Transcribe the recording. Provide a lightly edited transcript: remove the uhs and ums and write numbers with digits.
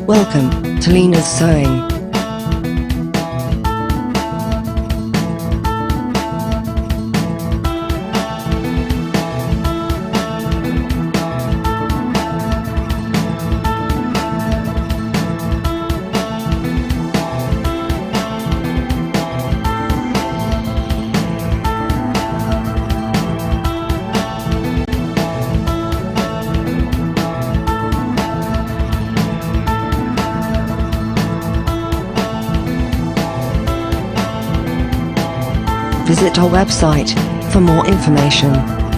Welcome to Lena's Sewing. Visit our website for more information.